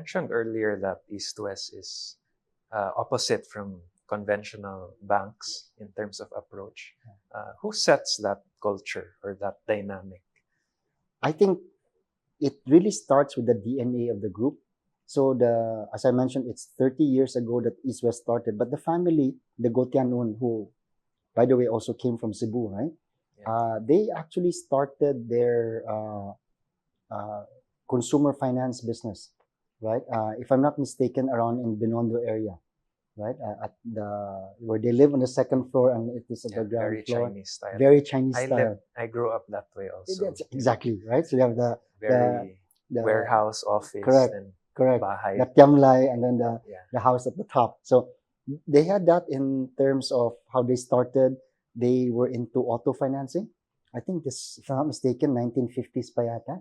mentioned earlier that East West is opposite from conventional banks in terms of approach. Who sets that culture or that dynamic? I think it really starts with the DNA of the group. So as I mentioned, it's 30 years ago that East West started, but the family, the Gotianun, who, by the way, also came from Cebu, right? Yeah. They actually started their uh, consumer finance business, right? If I'm not mistaken, around in Binondo area, right? At the where they live on the second floor and it is at the ground Very floor. Chinese style. Very Chinese style. I grew up that way also. That's exactly right. So you have the Very the warehouse office correct and correct bahay. the tiamlay and then Yeah. the house at the top. So they had that in terms of how they started. They were into auto financing. I think this, if I'm not mistaken, 1950s pa yata.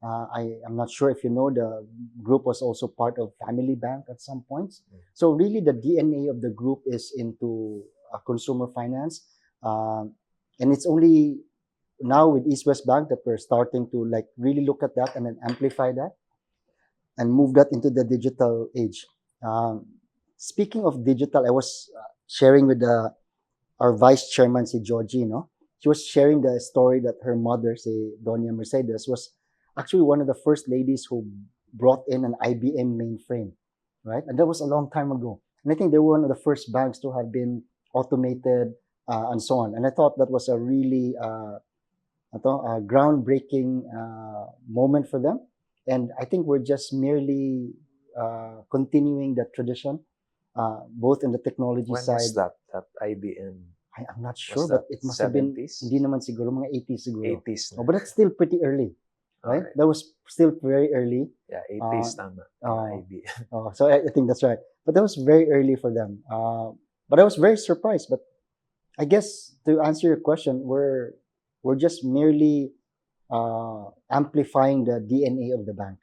I am not sure if you know, the group was also part of Family Bank at some points. So really the DNA of the group is into consumer finance. And it's only now with East West Bank that we're starting to like really look at that and then amplify that and move that into the digital age. Speaking of digital, I was sharing with our vice chairman, si Georgie, no? She was sharing the story that her mother, si Doña Mercedes, was actually one of the first ladies who brought in an IBM mainframe, right? And that was a long time ago. And I think they were one of the first banks to have been automated and so on. And I thought that was a really a groundbreaking moment for them. And I think we're just merely continuing that tradition, both in the technology When side. was that IBM? I'm not sure, Was but that it must have been, 70s? hindi naman siguro, mga 80s siguro. 80s na. Oh, but that's still pretty early, right? Alright. That was still very early. Yeah, 80s tama. IBM. So I think that's right. But that was very early for them. But I was very surprised. But I guess to answer your question, we're just merely amplifying the DNA of the bank.